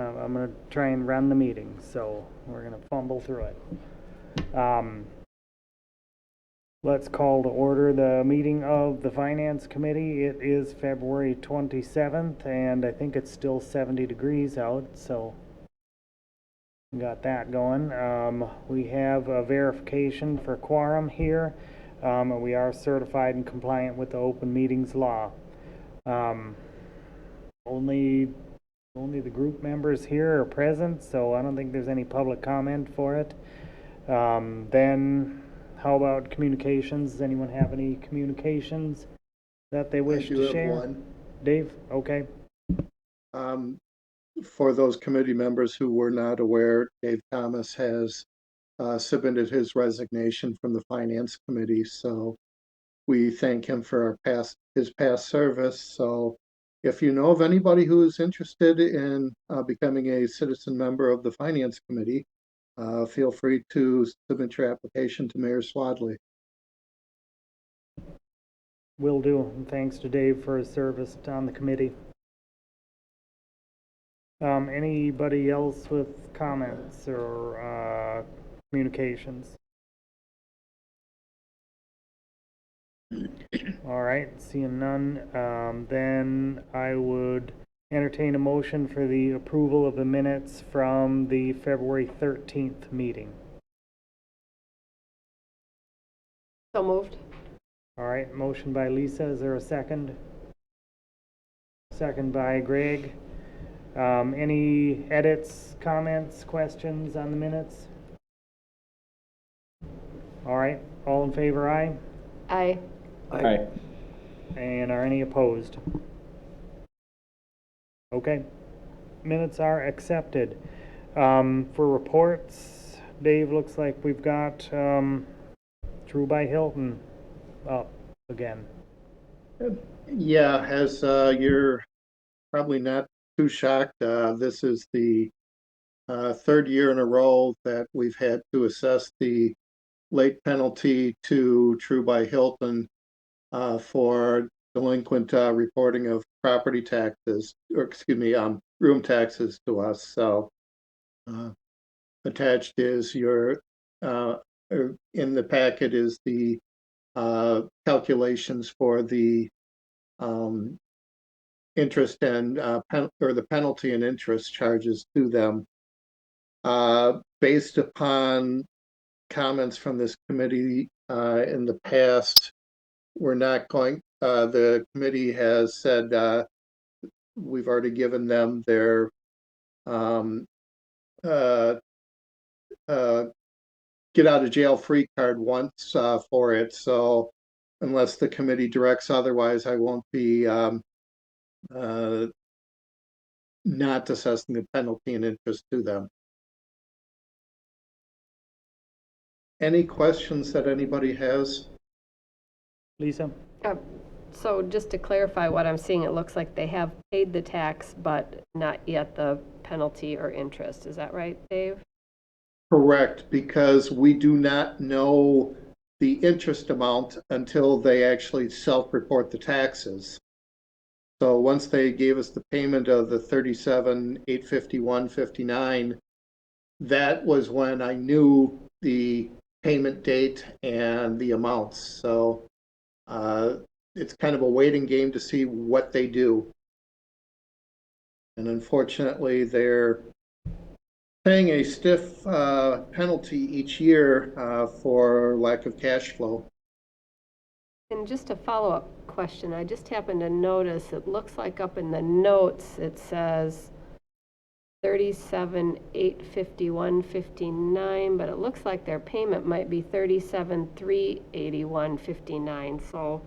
I'm gonna try and run the meeting, so we're gonna fumble through it. Let's call to order the meeting of the Finance Committee. It is February 27th, and I think it's still 70 degrees out, so we got that going. We have a verification for quorum here. We are certified and compliant with the open meetings law. Only the group members here are present, so I don't think there's any public comment for it. Then how about communications? Does anyone have any communications that they wish to share? One. Dave? Okay. For those committee members who were not aware, Dave Thomas has submitted his resignation from the Finance Committee. So we thank him for his past service. So if you know of anybody who is interested in becoming a citizen member of the Finance Committee, feel free to submit your application to Mayor Swadley. Will do. And thanks to Dave for his service on the committee. Anybody else with comments or communications? All right, seeing none, then I would entertain a motion for the approval of the minutes from the February 13th meeting. So moved. All right, motion by Lisa. Is there a second? Second by Greg. Any edits, comments, questions on the minutes? All right, all in favor, aye? Aye. Aye. And are any opposed? Okay, minutes are accepted. For reports, Dave, looks like we've got True by Hilton up again. Yeah, as you're probably not too shocked, this is the third year in a row that we've had to assess the late penalty to True by Hilton for delinquent reporting of property taxes, or excuse me, room taxes to us. So attached is your, in the packet is the calculations for the interest and or the penalty and interest charges to them. Based upon comments from this committee in the past, we're not going, the committee has said we've already given them their get out of jail free card once for it. So unless the committee directs otherwise, I won't be not assessing the penalty and interest to them. Any questions that anybody has? Lisa? So just to clarify what I'm seeing, it looks like they have paid the tax, but not yet the penalty or interest. Is that right, Dave? Correct, because we do not know the interest amount until they actually self-report the taxes. So once they gave us the payment of the $37,851.59, that was when I knew the payment date and the amounts. So it's kind of a waiting game to see what they do. And unfortunately, they're paying a stiff penalty each year for lack of cash flow. And just a follow-up question, I just happened to notice, it looks like up in the notes, it says $37,851.59, but it looks like their payment might be $37,381.59. So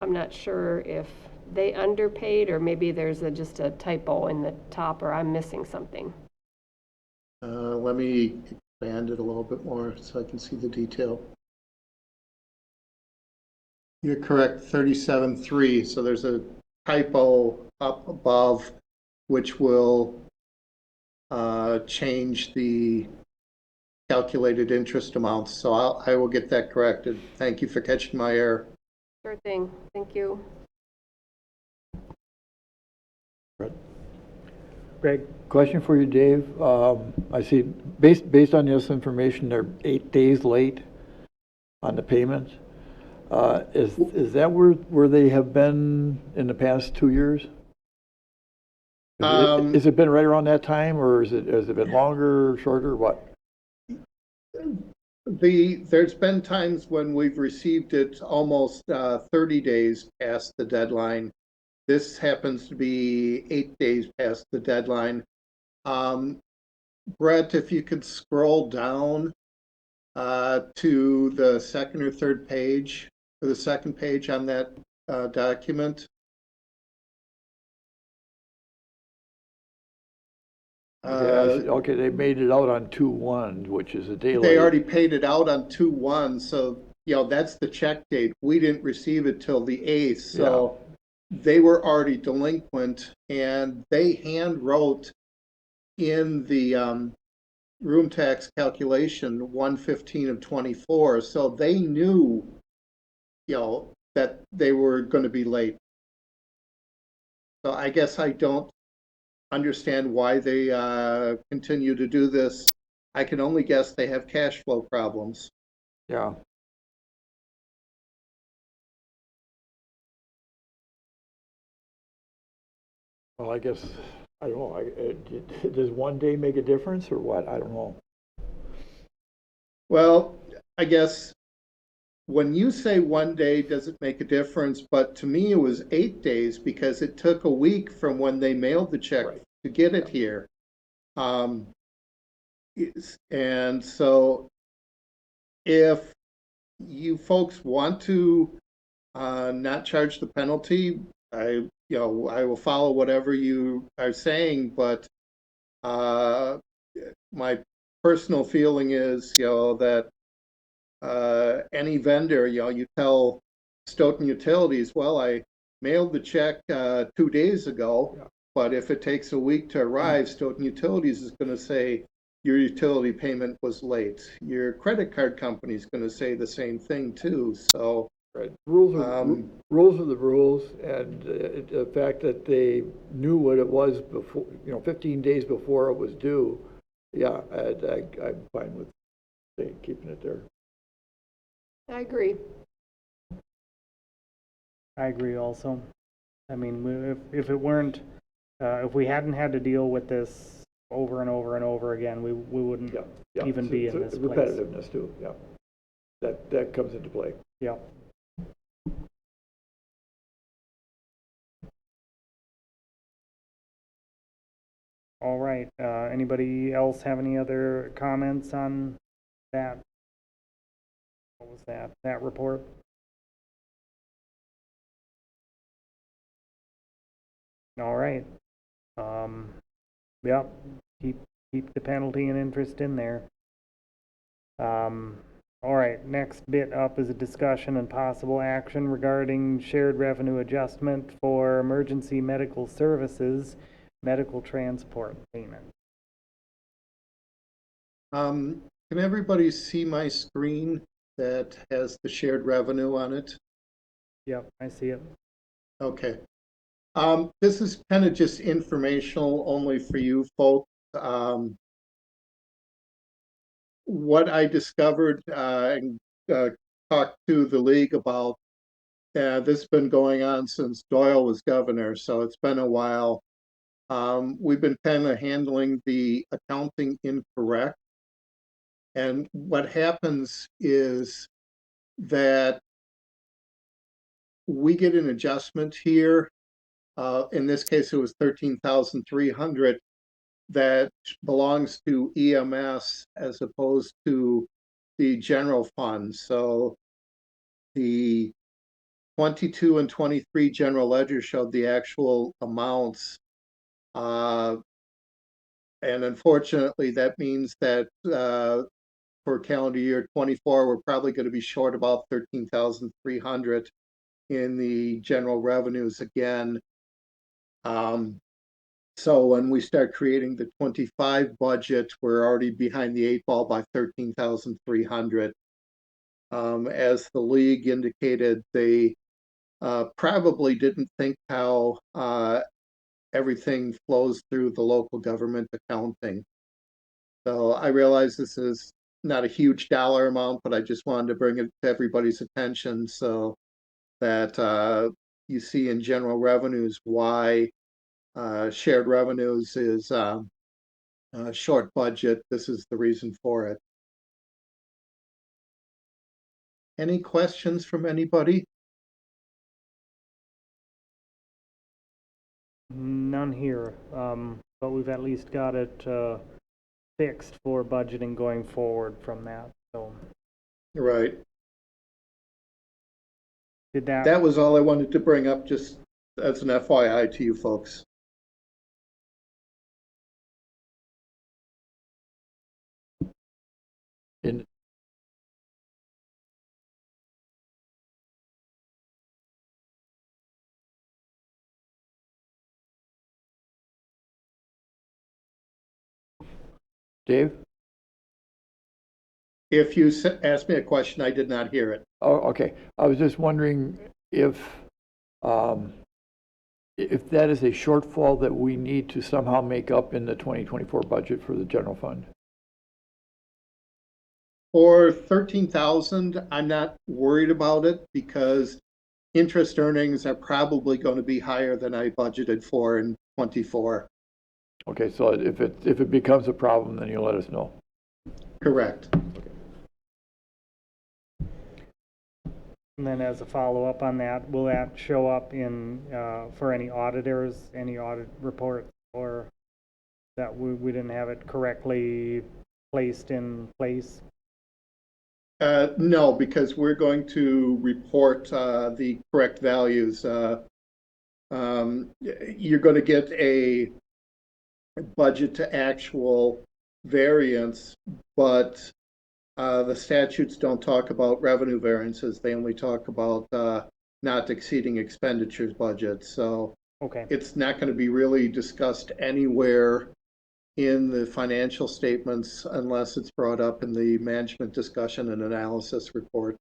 I'm not sure if they underpaid or maybe there's just a typo in the top or I'm missing something. Let me expand it a little bit more so I can see the detail. You're correct, 37.3. So there's a typo up above, which will change the calculated interest amounts. So I will get that corrected. Thank you for catching my error. Sure thing. Thank you. Greg? Question for you, Dave. I see, based on this information, they're 8 days late on the payments. Is that where they have been in the past 2 years? Has it been right around that time, or has it been longer, shorter, what? There's been times when we've received it almost 30 days past the deadline. This happens to be 8 days past the deadline. Brett, if you could scroll down to the second or third page, or the second page on that document. Okay, they made it out on 2/1, which is a day They late. already paid it out on 2/1, so that's the check date. We didn't receive it till the 8th, so they were already delinquent, and they hand wrote in the room tax calculation 115 of 24, so they knew that they were going to be late. So I guess I don't understand why they continue to do this. I can only guess they have cash flow problems. Yeah. Well, I guess, I don't know, does one day make a difference or what? I don't know. Well, I guess when you say one day, does it make a difference? But to me, it was 8 days because it took a week from when they mailed the check Right. to get it here. And so if you folks want to not charge the penalty, I will follow whatever you are saying, but my personal feeling is, that any vendor, you tell Stoughton Utilities, well, I mailed the check 2 days ago, but if it takes a week to arrive, Stoughton Utilities is going to say your utility payment was late. Your credit card company is going to say the same thing too. So Right. Rules are the rules, and the fact that they knew what it was before, 15 days before it was due, yeah, I'm fine with keeping it there. I agree. I agree also. I mean, if it weren't, if we hadn't had to deal with this over and over and over again, we wouldn't even be in this place. Repetitiveness too, yeah. That comes into play. Yeah. All right. Anybody else have any other comments on that? What was that? That report? All right. Yeah. Keep the penalty and interest in there. All right. Next bit up is a discussion and possible action regarding shared revenue adjustment for emergency medical services, medical transport payment. Can everybody see my screen that has the shared revenue on it? Yep, I see it. Okay. This is kind of just informational only for you folks. What I discovered and talked to the league about, this has been going on since Doyle was governor, so it's been a while. We've been kind of handling the accounting incorrect. And what happens is that we get an adjustment here. In this case, it was 13,300 that belongs to EMS as opposed to the general fund. So the 22 and 23 general ledger showed the actual amounts. And unfortunately, that means that for calendar year 24, we're probably going to be short about 13,300 in the general revenues again. So when we start creating the 25 budget, we're already behind the 8 ball by 13,300. As the league indicated, they probably didn't think how everything flows through the local government accounting. So I realize this is not a huge dollar amount, but I just wanted to bring it to everybody's attention so that you see in general revenues why shared revenues is short budget. This is the reason for it. Any questions from anybody? None here, but we've at least got it fixed for budgeting going forward from that, so. Right. Did that, That was all I wanted to bring up, just as an FYI to you folks. In, Dave? If you asked me a question, I did not hear it. Oh, okay. I was just wondering um, if that is a shortfall that we need to somehow make up in the 2024 budget for the general fund. For 13,000, I'm not worried about it because interest earnings are probably going to be higher than I budgeted for in 24. Okay, so if it becomes a problem, then you'll let us know. Correct. and then as a follow-up on that, will that show up in, for any auditors, any audit reports, or that we didn't have it correctly placed in place? No, because we're going to report the correct values. You're going to get a budget to actual variance, but the statutes don't talk about revenue variances. They only talk about not exceeding expenditures budget. So Okay, it's not going to be really discussed anywhere in the financial statements unless it's brought up in the management discussion and analysis report.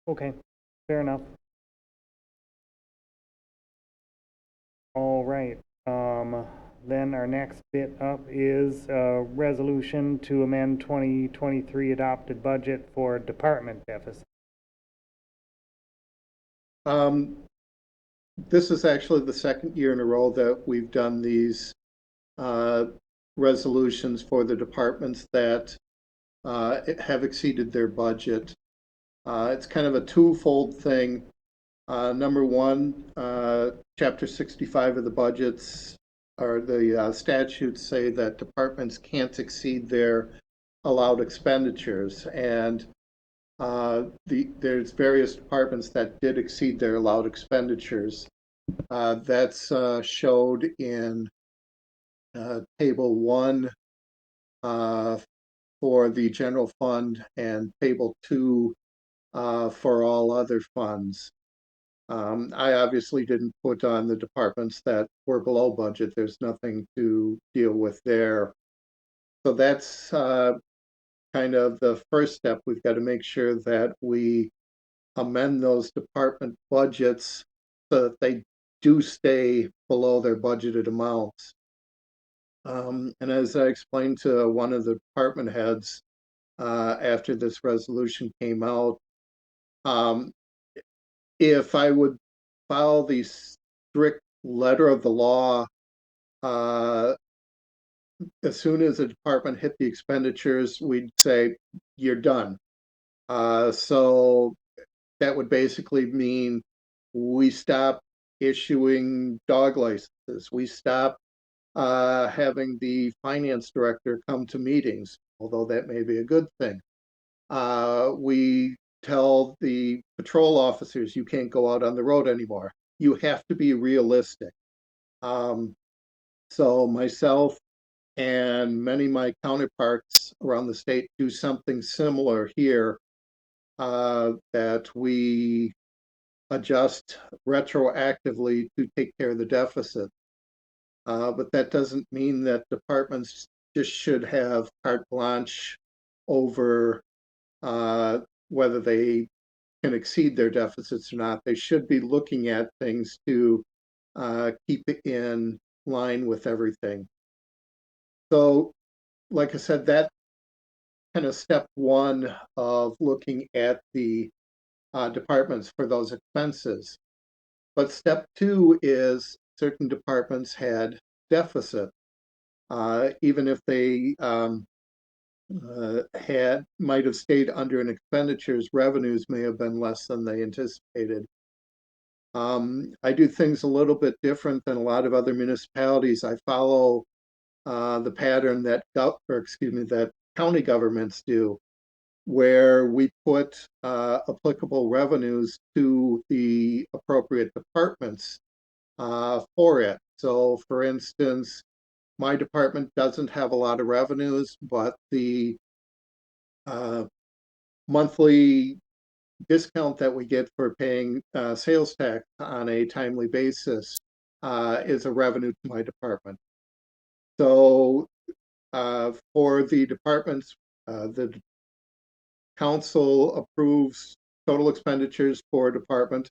okay, fair enough. All right, then our next bit up is a resolution to amend 2023 adopted budget for department deficit. This is actually the second year in a row that we've done these resolutions for the departments that have exceeded their budget. It's kind of a twofold thing. Number one, Chapter 65 of the budgets or the statutes say that departments can't exceed their allowed expenditures, and there's various departments that did exceed their allowed expenditures. That's showed in Table 1 for the general fund and Table 2 for all other funds. I obviously didn't put on the departments that were below budget. There's nothing to deal with there. So that's kind of the first step. We've got to make sure that we amend those department budgets so that they do stay below their budgeted amounts. And as I explained to one of the department heads after this resolution came out, if I would follow the strict letter of the law, as soon as a department hit the expenditures, we'd say, you're done. So that would basically mean we stop issuing dog licenses. We stop having the finance director come to meetings, although that may be a good thing. We tell the patrol officers you can't go out on the road anymore. You have to be realistic. So myself and many of my counterparts around the state do something similar here, that we adjust retroactively to take care of the deficit. But that doesn't mean that departments just should have carte blanche over whether they can exceed their deficits or not. They should be looking at things to keep it in line with everything. So, like I said, that kind of step one of looking at the departments for those expenses. But step two is certain departments had deficit, even if they might have stayed under in expenditures, revenues may have been less than they anticipated. I do things a little bit different than a lot of other municipalities. I follow the pattern that, that county governments do, where we put applicable revenues to the appropriate departments for it. So, for instance, my department doesn't have a lot of revenues, but the uh, monthly discount that we get for paying sales tax on a timely basis is a revenue to my department. So for the departments, the council approves total expenditures for a department.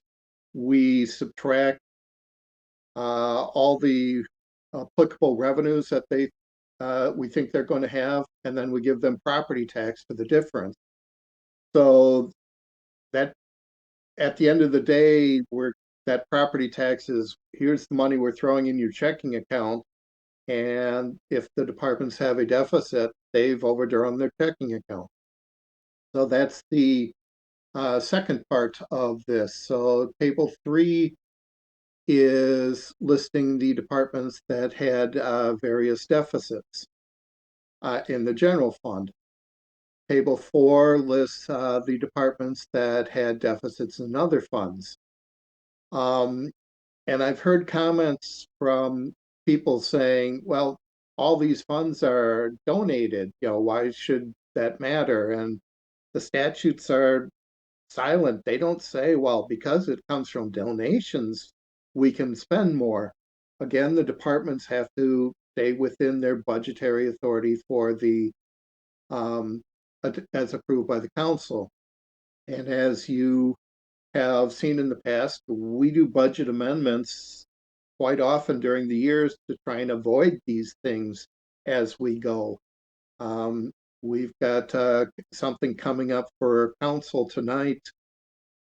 We subtract all the applicable revenues that we think they're going to have, and then we give them property tax for the difference. So that at the end of the day, that property tax is, here's the money we're throwing in your checking account. And if the departments have a deficit, they've overdrawn their checking account. So that's the second part of this. So table 3 is listing the departments that had various deficits in the general fund. Table 4 lists the departments that had deficits in other funds. And I've heard comments from people saying, well, all these funds are donated, why should that matter? And the statutes are silent. They don't say, well, because it comes from donations, we can spend more. Again, the departments have to stay within their budgetary authority for the as approved by the council. And as you have seen in the past, we do budget amendments quite often during the years to try and avoid these things as we go. We've got something coming up for council tonight,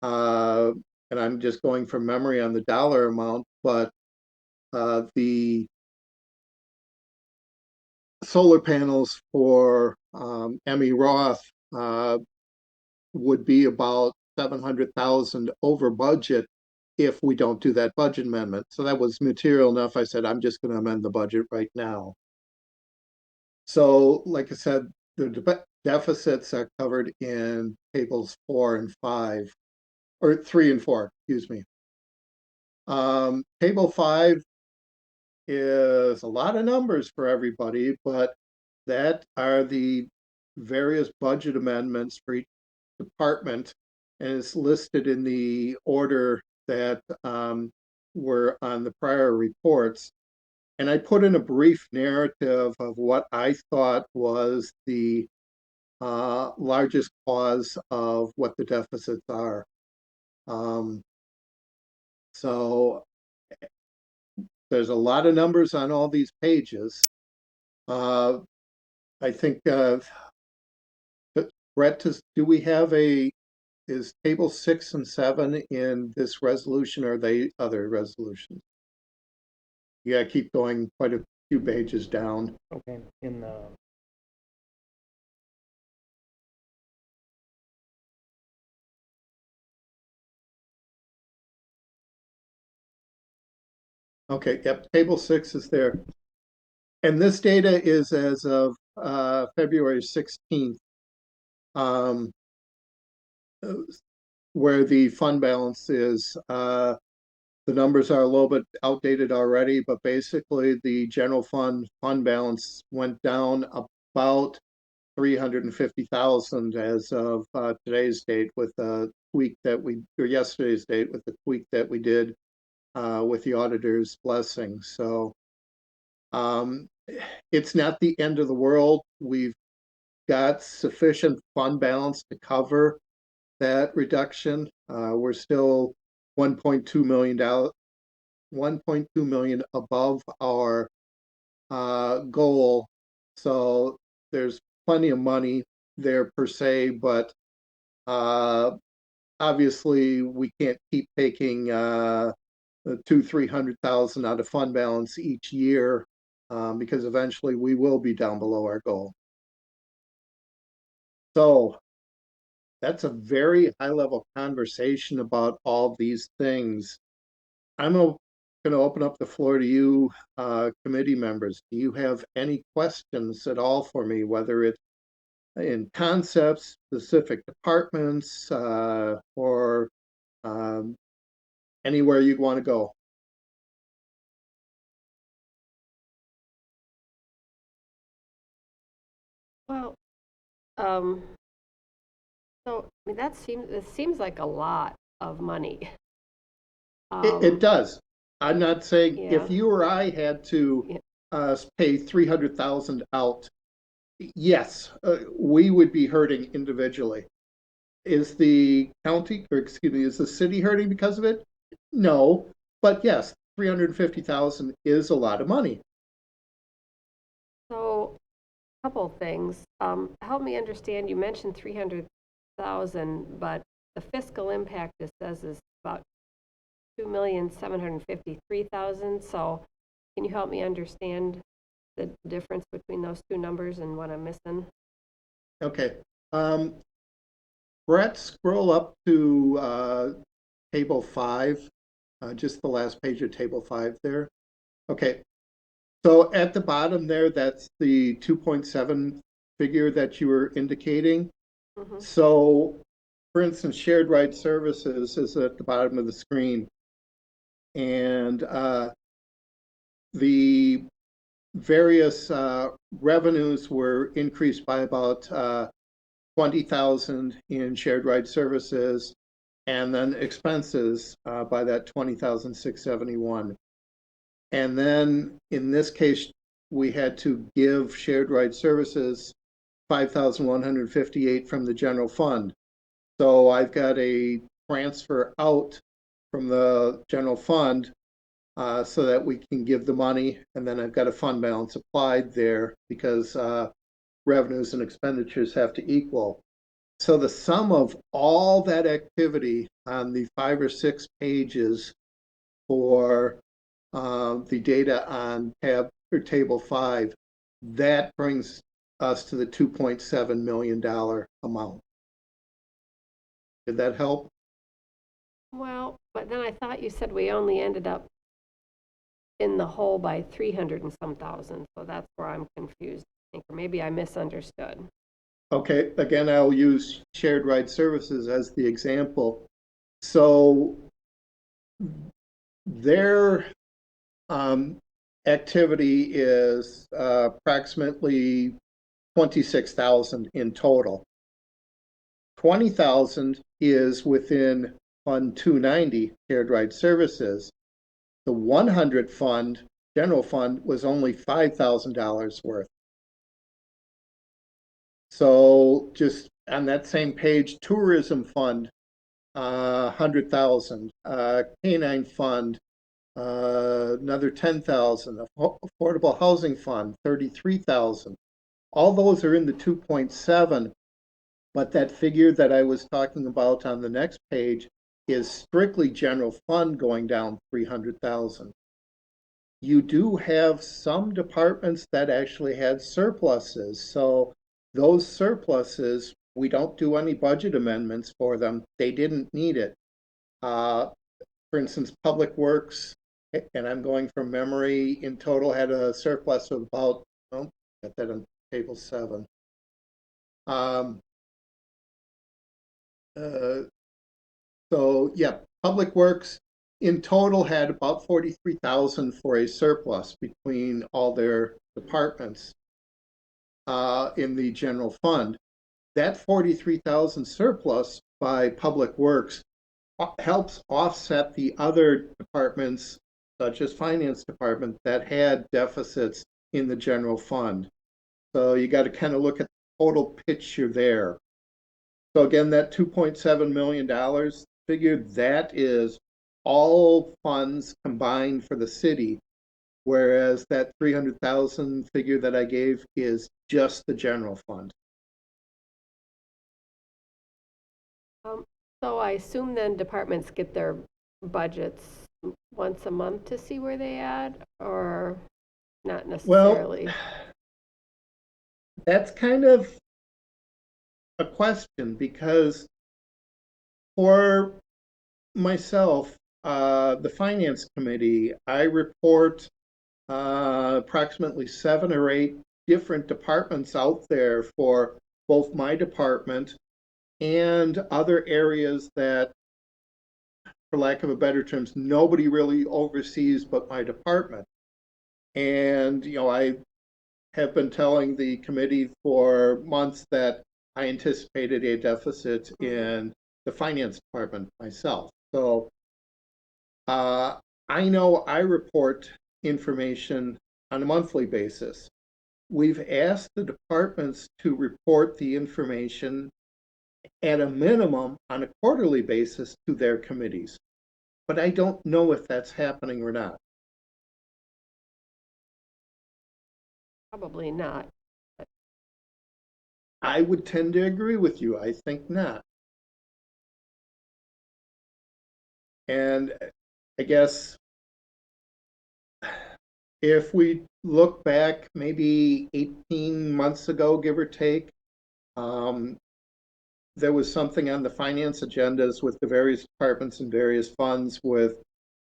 and I'm just going from memory on the dollar amount, but the solar panels for Emmy Roth would be about 700,000 over budget if we don't do that budget amendment. So that was material enough. I said, I'm just going to amend the budget right now. So, like I said, the deficits are covered in tables 4 and 5, or 3 and 4, excuse me. Table 5 is a lot of numbers for everybody, but that are the various budget amendments for each department, and it's listed in the order that were on the prior reports. And I put in a brief narrative of what I thought was the largest cause of what the deficits are. So there's a lot of numbers on all these pages. I think, Brett, do we have is table 6 and 7 in this resolution, or are they other resolutions? Yeah, keep going quite a few pages down. Okay, in the, Okay, yep, table 6 is there. And this data is as of February 16th, where the fund balance is. The numbers are a little bit outdated already, but basically the general fund balance went down about 350,000 as of today's date with the tweak that or yesterday's date with the tweak that we did with the auditor's blessing. So it's not the end of the world. We've got sufficient fund balance to cover that reduction. We're still $1.2 million 1.2 million above our goal. So there's plenty of money there per se, but obviously we can't keep taking 200,000-300,000 out of fund balance each year because eventually we will be down below our goal. So that's a very high level conversation about all these things. I'm going to open up the floor to you, committee members. Do you have any questions at all for me, whether it's in concepts, specific departments, or anywhere you'd want to go? Well, so, I mean, it seems like a lot of money. It does. I'm not saying Yeah, if you or I had to yeah. pay 300,000 out, yes, we would be hurting individually. Is the county, or excuse me, is the city hurting because of it? No, but yes, 350,000 is a lot of money. So, a couple of things. Help me understand, you mentioned 300,000, but the fiscal impact it says is about 2,753,000. So can you help me understand the difference between those two numbers and what I'm missing? Okay. Brett, scroll up to table 5, just the last page of table 5 there. Okay. So at the bottom there, that's the 2.7 figure that you were indicating. Mm-hmm. So, for instance, shared ride services is at the bottom of the screen. And the various revenues were increased by about 20,000 in shared ride services, and then expenses by that 20,671. And then in this case, we had to give shared ride services 5,158 from the general fund. So I've got a transfer out from the general fund so that we can give the money, and then I've got a fund balance applied there because revenues and expenditures have to equal. So the sum of all that activity on the 5 or 6 pages for the data on tab or table 5, that brings us to the $2.7 million amount. Did that help? Well, but then I thought you said we only ended up in the hole by 300 and some thousand. So that's where I'm confused. I think, or maybe I misunderstood. Okay, again, I'll use shared ride services as the example. So their activity is approximately 26,000 in total. 20,000 is within Fund 290, shared ride services. The 100 fund, general fund, was only $5,000 worth. So just on that same page, tourism fund, 100,000, canine fund, another 10,000, affordable housing fund, 33,000. All those are in the 2.7, but that figure that I was talking about on the next page is strictly general fund going down 300,000. You do have some departments that actually had surpluses. So those surpluses, we don't do any budget amendments for them. They didn't need it. For instance, Public Works, and I'm going from memory, in total had a surplus of about, oh, got that on table 7. Um, uh, so yeah, Public Works in total had about 43,000 for a surplus between all their departments in the general fund. That 43,000 surplus by Public Works helps offset the other departments, such as Finance Department, that had deficits in the general fund. So you got to kind of look at the total picture there. So again, that $2.7 million figure, that is all funds combined for the city, whereas that 300,000 figure that I gave is just the general fund. So I assume then departments get their budgets once a month to see where they at, or not Well, necessarily? that's kind of a question because for myself, the finance committee, I report approximately 7 or 8 different departments out there for both my department and other areas that, for lack of a better terms, nobody really oversees but my department. And, I have been telling the committee for months that I anticipated a deficit in the finance department myself. So I know I report information on a monthly basis. We've asked the departments to report the information at a minimum on a quarterly basis to their committees. But I don't know if that's happening or not. Probably not. I would tend to agree with you. I think not. And I guess if we look back maybe 18 months ago, give or take, um, there was something on the finance agendas with the various departments and various funds with,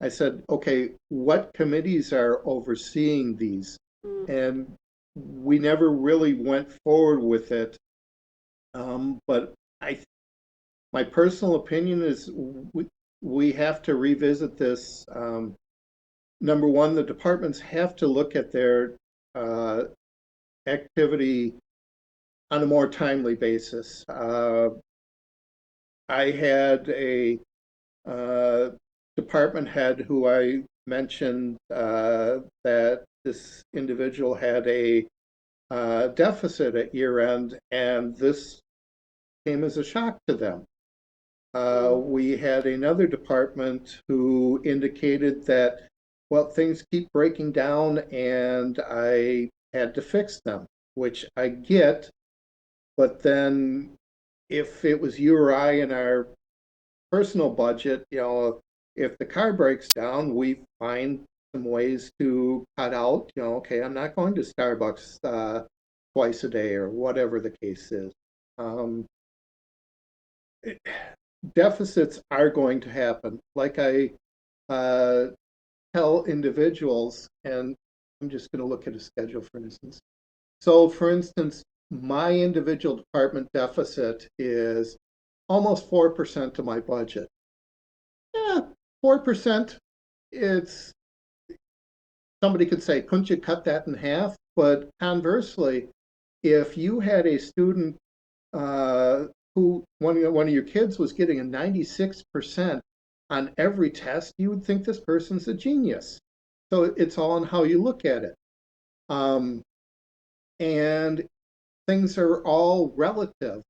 I said, okay, what committees are overseeing these? Mm. And we never really went forward with it. But my personal opinion is we have to revisit this. Number one, the departments have to look at their activity on a more timely basis. I had a department head who I mentioned that this individual had a deficit at year end, and this came as a shock to them. We had another department who indicated that, well, things keep breaking down and I had to fix them, which I get. But then if it was you or I in our personal budget, if the car breaks down, we find some ways to cut out, okay, I'm not going to Starbucks twice a day or whatever the case is. Um, Deficits are going to happen. Like I uh, tell individuals, and I'm just going to look at a schedule for instance. So, for instance, my individual department deficit is almost 4% of my budget. Yeah, 4%. It's somebody could say, couldn't you cut that in half? But conversely, if you had a student uh, who one of your kids was getting a 96% on every test, you would think this person's a genius. So it's all on how you look at it. And things are all relative.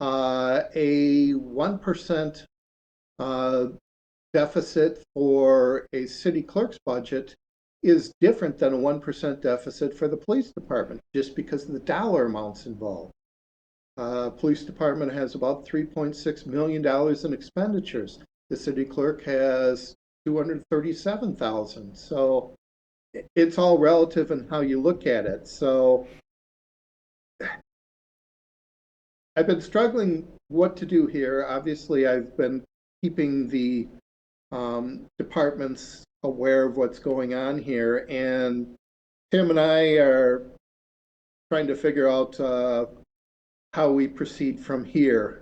A 1% uh, deficit for a city clerk's budget is different than a 1% deficit for the police department, just because of the dollar amounts involved. Police department has about $3.6 million in expenditures. The city clerk has 237,000. So it's all relative in how you look at it. So I've been struggling what to do here. Obviously, I've been keeping the departments aware of what's going on here, and Tim and I are trying to figure out how we proceed from here,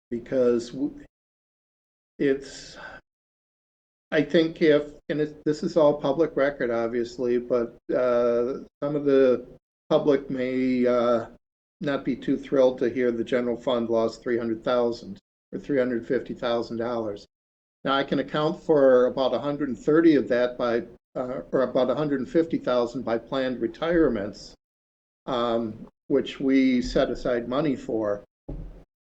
because it's, I think this is all public record, obviously, but some of the public may not be too thrilled to hear the general fund lost 300,000 or $350,000. Now I can account for about 130 of that or about 150,000 by planned retirements, which we set aside money for,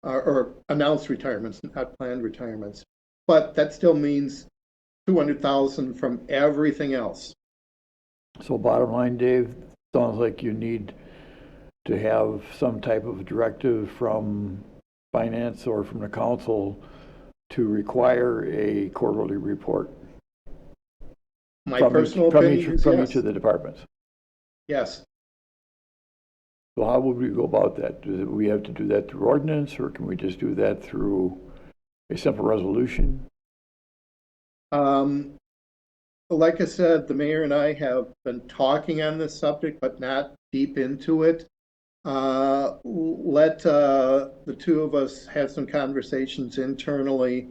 or announced retirements, not planned retirements. but that still means 200,000 from everything else. So bottom line, Dave, sounds like you need to have some type of directive from finance or from the council to require a quarterly report My from personal from opinion is from yes. each of the departments. Yes. So how would we go about that? Do we have to do that through ordinance, or can we just do that through a simple resolution? Like I said, the mayor and I have been talking on this subject, but not deep into it. Let the two of us have some conversations internally.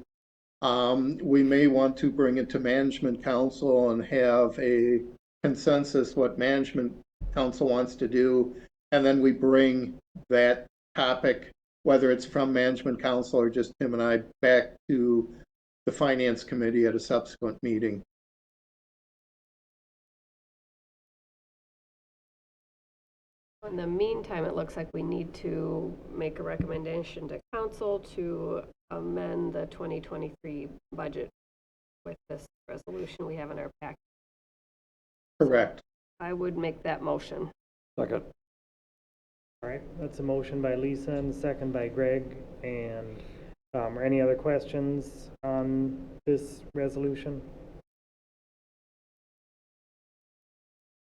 We may want to bring it to management council and have a consensus what management council wants to do. And then we bring that topic, whether it's from management council or just Tim and I, back to the finance committee at a subsequent meeting. In the meantime, it looks like we need to make a recommendation to council to amend the 2023 budget with this resolution we have in our packet. Correct. I would make that motion. Second. All right, that's a motion by Lisa and a second by Greg. And are any other questions on this resolution?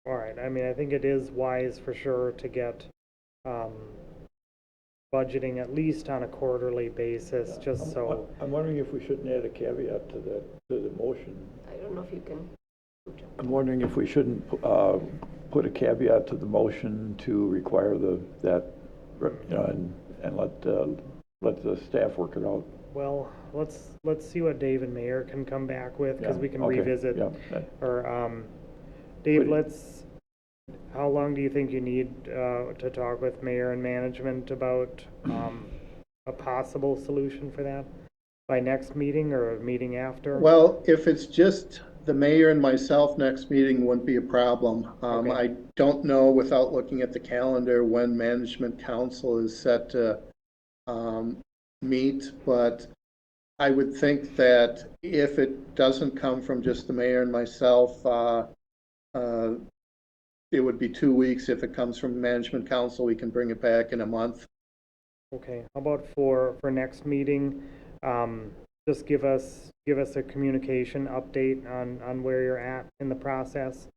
All right, I mean, I think it is wise for sure to get budgeting at least on a quarterly basis, just so. I'm wondering if we shouldn't add a caveat to that, to the motion. I don't know if you can. I'm wondering if we shouldn't put a caveat to the motion to require that, and let the staff work it out. Well, let's see what Dave and Mayor can come back with, because Yeah, we can okay, revisit. yeah. Or Dave, But- how long do you think you need to talk with Mayor and management about a possible solution for that? By next meeting or a meeting after? Well, if it's just the mayor and myself, next meeting wouldn't be a problem. Okay. I don't know, without looking at the calendar, when management council is set to meet, but I would think that if it doesn't come from just the mayor and myself, it would be 2 weeks. If it comes from management council, we can bring it back in a month. Okay, how about for next meeting, just give us a communication update on where you're at in the process.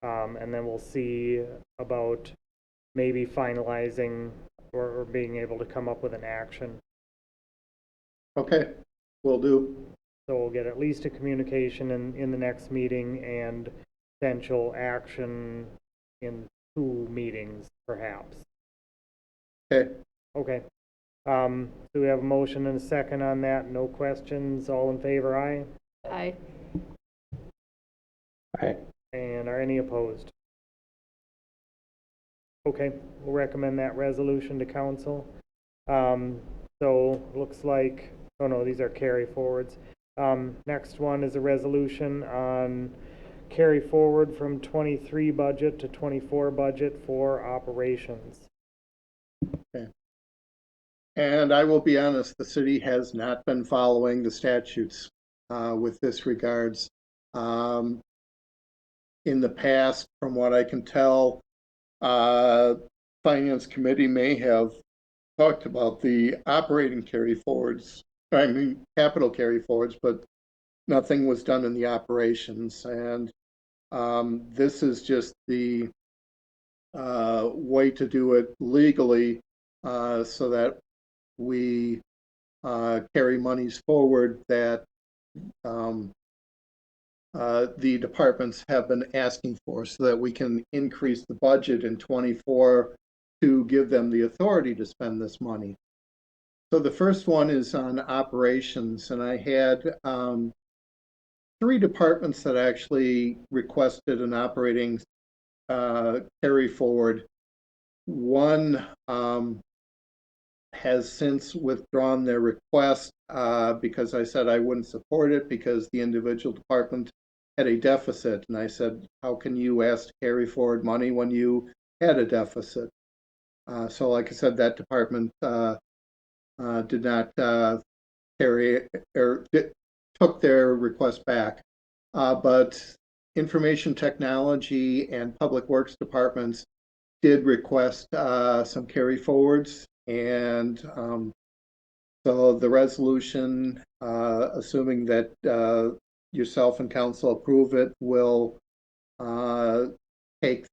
And then we'll see about maybe finalizing or being able to come up with an action. Okay, will do. So we'll get at least a communication in the next meeting and potential action in 2 meetings, perhaps. Okay. Okay. So we have a motion and a second on that. No questions. All in favor, aye? Aye. Aye. And are any opposed? Okay, we'll recommend that resolution to council. So looks like, oh no, these are carry forwards. Next one is a resolution on carry forward from 23 budget to 24 budget for operations. Okay. And I will be honest, the city has not been following the statutes with this regards. In the past, from what I can tell, Finance Committee may have talked about the operating carry forwards, I mean, capital carry forwards, but nothing was done in the operations. And this is just the way to do it legally so that we carry monies forward that the departments have been asking for, so that we can increase the budget in 24 to give them the authority to spend this money. So the first one is on operations, and I had 3 departments that actually requested an operating carry forward. One has since withdrawn their request because I said I wouldn't support it because the individual department had a deficit. And I said, how can you ask to carry forward money when you had a deficit? So like I said, that department did not carry or took their request back. But information technology and public works departments did request some carry forwards, and so the resolution, assuming that yourself and council approve it, will take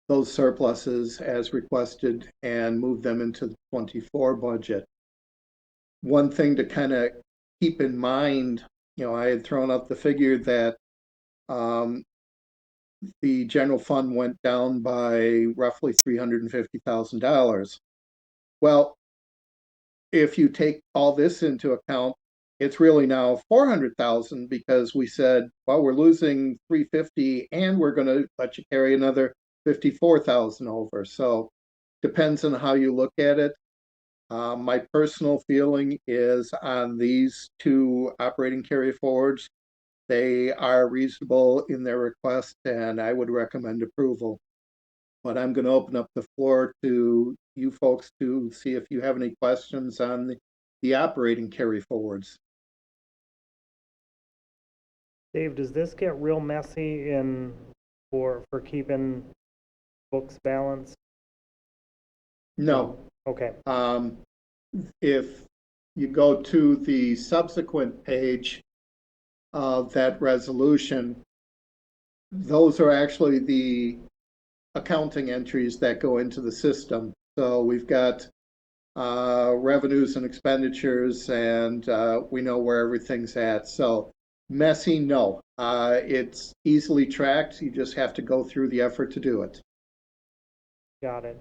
those surpluses as requested and move them into the 24 budget. One thing to kind of keep in mind, I had thrown out the figure that um, the general fund went down by roughly $350,000. Well, if you take all this into account, it's really now 400,000 because we said, well, we're losing 350 and we're going to let you carry another 54,000 over. So depends on how you look at it. My personal feeling is on these two operating carry forwards, they are reasonable in their request, and I would recommend approval. But I'm going to open up the floor to you folks to see if you have any questions on the operating carry forwards. Dave, does this get real messy for keeping books balanced? No. Okay. If you go to the subsequent page of that resolution, those are actually the accounting entries that go into the system. So we've got revenues and expenditures, and we know where everything's at. So messy, no. It's easily tracked. You just have to go through the effort to do it. Got it.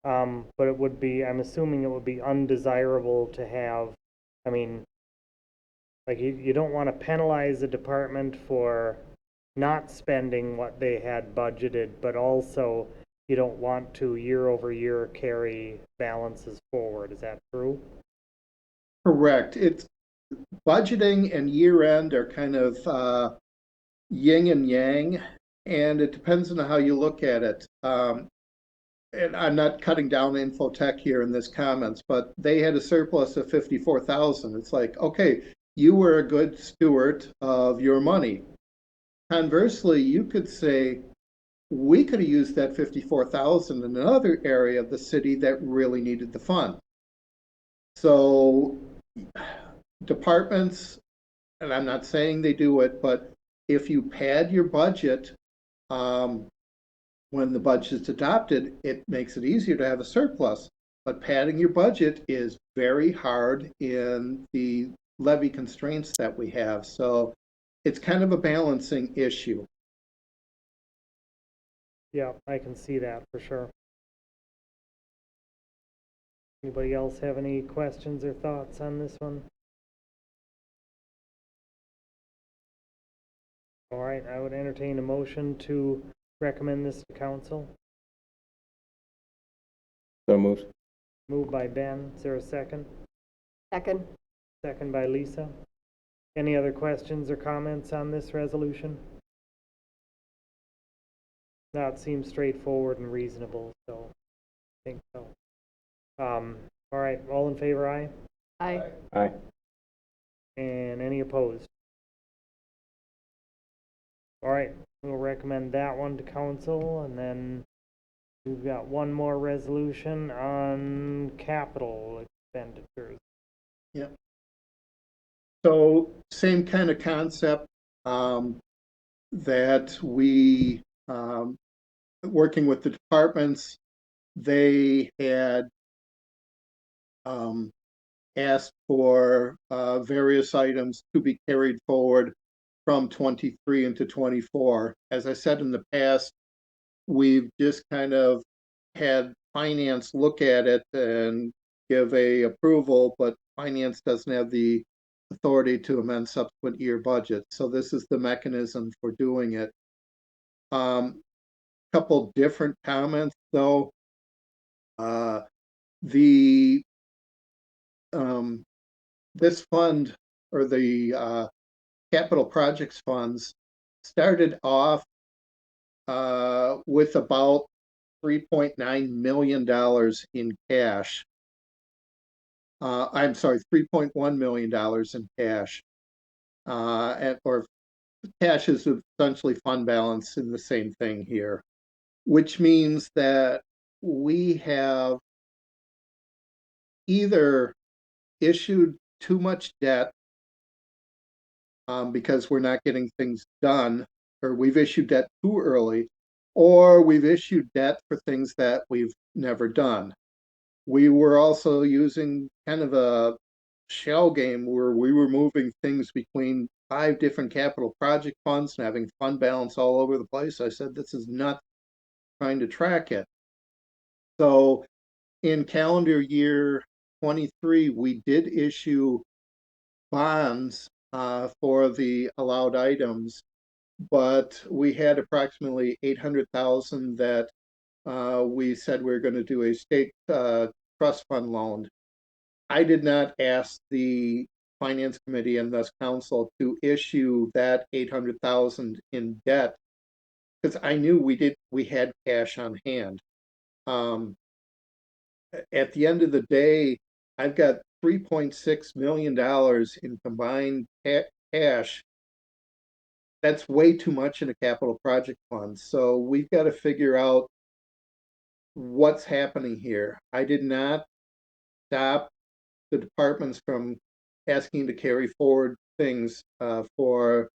But it would be, I'm assuming it would be undesirable to have, I mean, like you don't want to penalize the department for not spending what they had budgeted, but also you don't want to year over year carry balances forward. Is that true? Correct. It's budgeting and year end are kind of yin and yang, and it depends on how you look at it. And I'm not cutting down Infotech here in this comments, but they had a surplus of 54,000. It's like, okay, you were a good steward of your money. Conversely, you could say, we could have used that 54,000 in another area of the city that really needed the fund. So departments, and I'm not saying they do it, but if you pad your budget, when the budget is adopted, it makes it easier to have a surplus. But padding your budget is very hard in the levy constraints that we have. So it's kind of a balancing issue. Yeah, I can see that for sure. Anybody else have any questions or thoughts on this one? All right, I would entertain a motion to recommend this to council. So moved. Moved by Ben. Is there a second? Second. Second by Lisa. Any other questions or comments on this resolution? No, it seems straightforward and reasonable, so I think so. All right, all in favor, aye? Aye. Aye. And any opposed? All right, we'll recommend that one to council, and then we've got one more resolution on capital expenditures. Yep. So same kind of concept that we, working with the departments, they had asked for various items to be carried forward from 23 into 24. As I said in the past, we've just kind of had finance look at it and give a approval, but finance doesn't have the authority to amend subsequent year budgets. So this is the mechanism for doing it. Couple different comments though. The this fund, or the capital projects funds, started off with about $3.9 million in cash. I'm sorry, $3.1 million in cash. Or cash is essentially fund balance in the same thing here, which means that we have either issued too much debt because we're not getting things done, or we've issued debt too early, or we've issued debt for things that we've never done. We were also using kind of a shell game where we were moving things between 5 different capital project funds and having fund balance all over the place. I said, this is not trying to track it. So in calendar year 23, we did issue bonds for the allowed items, but we had approximately 800,000 that we said we were going to do a state trust fund loan. I did not ask the finance committee and thus council to issue that 800,000 in debt because I knew we had cash on hand. At the end of the day, I've got $3.6 million in combined cash. That's way too much in a capital project fund. So we've got to figure out what's happening here. I did not stop the departments from asking to carry forward things for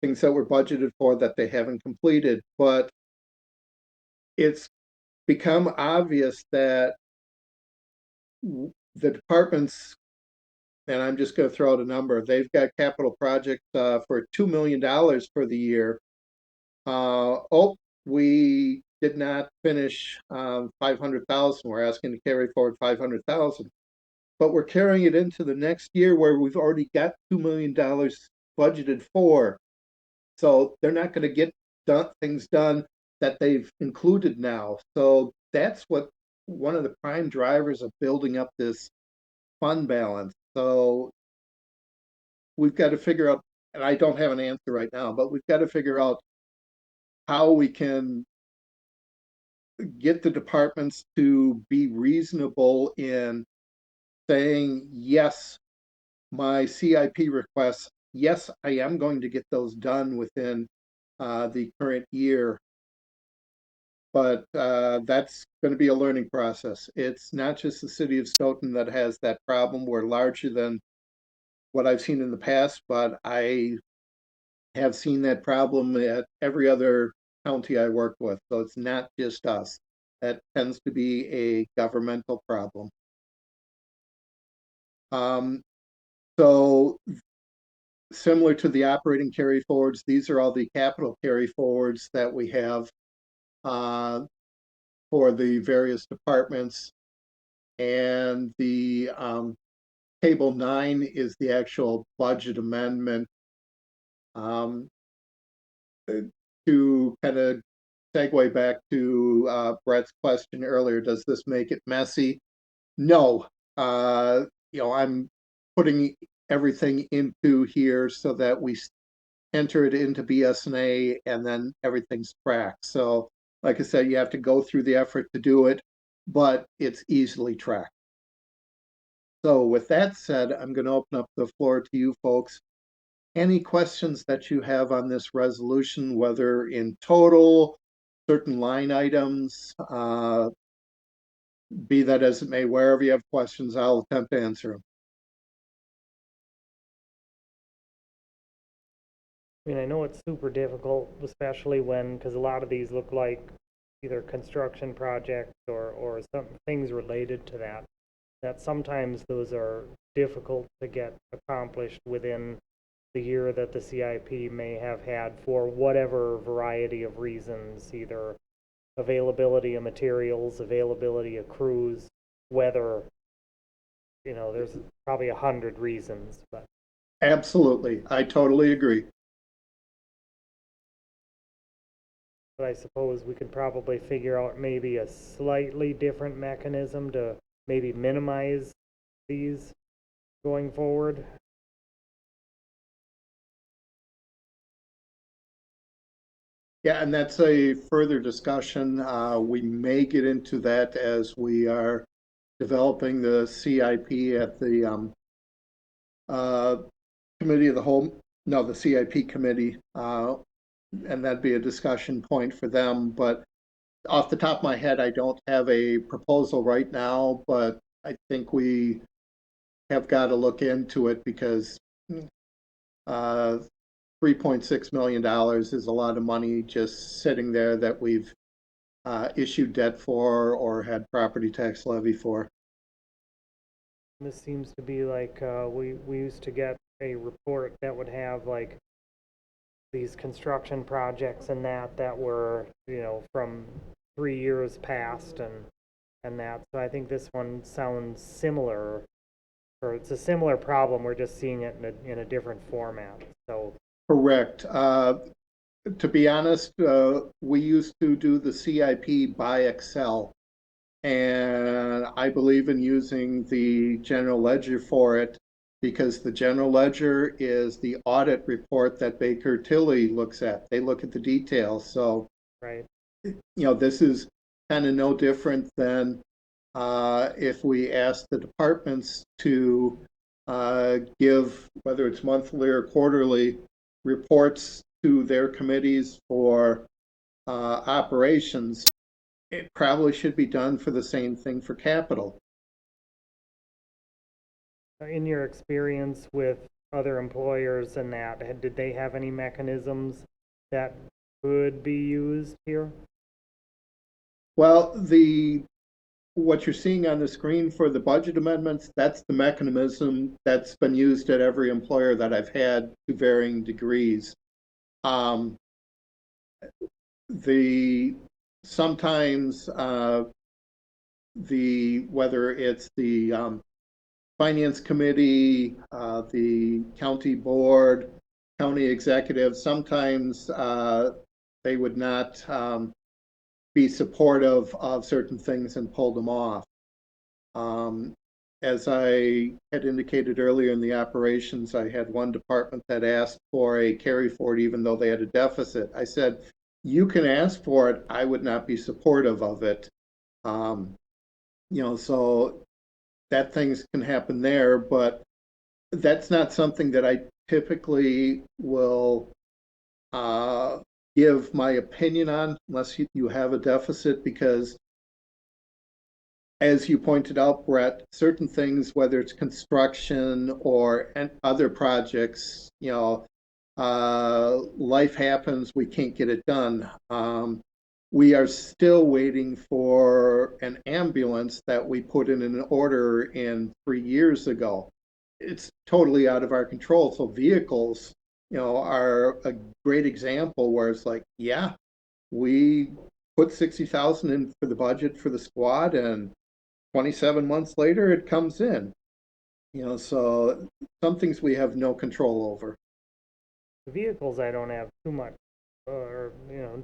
things that were budgeted for that they haven't completed. But it's become obvious that the departments, and I'm just going to throw out a number, they've got capital projects for $2 million for the year. Oh, we did not finish 500,000. We're asking to carry forward 500,000. But we're carrying it into the next year where we've already got $2 million budgeted for. So they're not going to get things done that they've included now. So that's what one of the prime drivers of building up this fund balance. So we've got to figure out, and I don't have an answer right now, but we've got to figure out how we can get the departments to be reasonable in saying, yes, my CIP requests, yes, I am going to get those done within the current year. But that's going to be a learning process. It's not just the city of Stoughton that has that problem. We're larger than what I've seen in the past, but I have seen that problem at every other county I work with. So it's not just us. That tends to be a governmental problem. Um, so similar to the operating carry forwards, these are all the capital carry forwards that we have for the various departments. And the table 9 is the actual budget amendment. To kind of segue back to Brett's question earlier, does this make it messy? No. I'm putting everything into here so that we enter it into BSNA and then everything's tracked. So, like I said, you have to go through the effort to do it, but it's easily tracked. So with that said, I'm going to open up the floor to you folks. Any questions that you have on this resolution, whether in total, certain line items, be that as it may, wherever you have questions, I'll attempt to answer them. I mean, I know it's super difficult, especially when, because a lot of these look like either construction projects or some things related to that, that sometimes those are difficult to get accomplished within the year that the CIP may have had for whatever variety of reasons, either availability of materials, availability of crews, weather. There's probably 100 reasons, but Absolutely. I totally agree. I suppose we could probably figure out maybe a slightly different mechanism to maybe minimize these going forward. Yeah, and that's a further discussion. We may get into that as we are developing the CIP at the committee of the whole, no, the CIP committee, and that'd be a discussion point for them. But off the top of my head, I don't have a proposal right now, but I think we have got to look into it because $3.6 million is a lot of money just sitting there that we've issued debt for or had property tax levy for. This seems to be like, we used to get a report that would have like these construction projects and that were, from 3 years past and that. So I think this one sounds similar, or it's a similar problem. We're just seeing it in a different format. So Correct. To be honest, we used to do the CIP by Excel, and I believe in using the general ledger for it because the general ledger is the audit report that Baker Tilly looks at. They look at the details. So, right. This is kind of no different than if we ask the departments to give, whether it's monthly or quarterly, reports to their committees for operations. It probably should be done for the same thing for capital. In your experience with other employers and that, did they have any mechanisms that could be used here? Well, what you're seeing on the screen for the budget amendments, that's the mechanism that's been used at every employer that I've had to varying degrees. Sometimes whether it's the finance committee, the county board, county executive, sometimes they would not be supportive of certain things and pull them off. As I had indicated earlier in the operations, I had one department that asked for a carry forward even though they had a deficit. I said, you can ask for it, I would not be supportive of it. So that things can happen there, but that's not something that I typically will give my opinion on unless you have a deficit, because as you pointed out, Brett, certain things, whether it's construction or other projects, life happens, we can't get it done. We are still waiting for an ambulance that we put in an order in 3 years ago. It's totally out of our control. So vehicles, are a great example where it's like, yeah, we put 60,000 in for the budget for the squad, and 27 months later it comes in. So some things we have no control over. The vehicles I don't have too much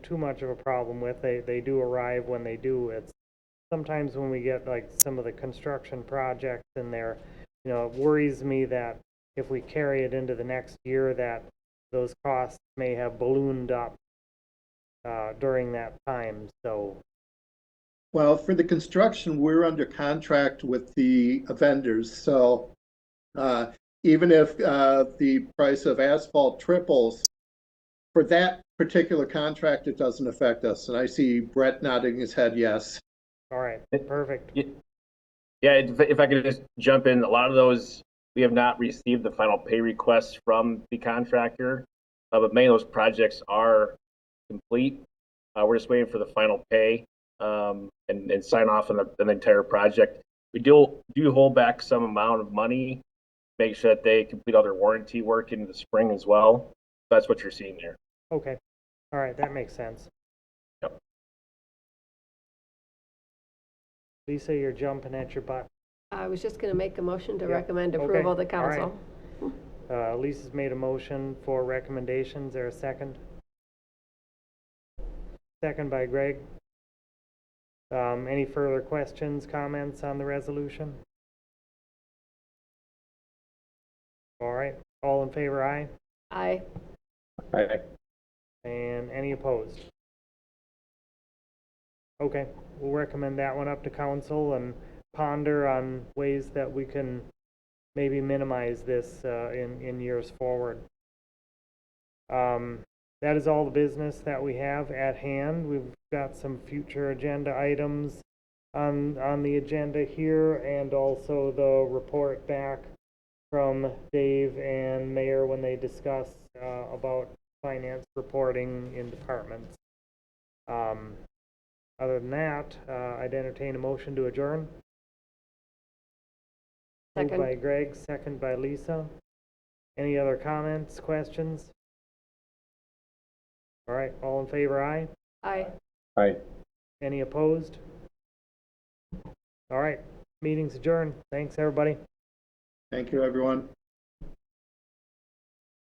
too much of a problem with. They do arrive when they do. It's sometimes when we get like some of the construction projects in there, it worries me that if we carry it into the next year, that those costs may have ballooned up during that time. So, well, for the construction, we're under contract with the vendors. So even if the price of asphalt triples, for that particular contract, it doesn't affect us. And I see Brett nodding his head yes. all right, perfect. Yeah, if I could just jump in, a lot of those, we have not received the final pay requests from the contractor, but many of those projects are complete. We're just waiting for the final pay and sign off on the entire project. We do hold back some amount of money, make sure that they complete all their warranty work in the spring as well. That's what you're seeing there. Okay, all right, that makes sense. Yep. Lisa, you're jumping at your butt. I was just going to make a motion to Yeah. recommend Okay. approval of the All right. council. Lisa's made a motion for recommendations. There a second? Second by Greg. Any further questions, comments on the resolution? All right, all in favor, aye? Aye. Aye. And any opposed? Okay, we'll recommend that one up to council, and ponder on ways that we can maybe minimize this in years forward. That is all the business that we have at hand. We've got some future agenda items on the agenda here, and also the report back from Dave and Mayor when they discuss about finance reporting in departments. Other than that, I'd entertain a motion to adjourn. Moved Second. by Greg, second by Lisa. Any other comments, questions? All right, all in favor, aye? Aye. Aye. Any opposed? All right, meeting's adjourned. Thanks, everybody. Thank you, everyone.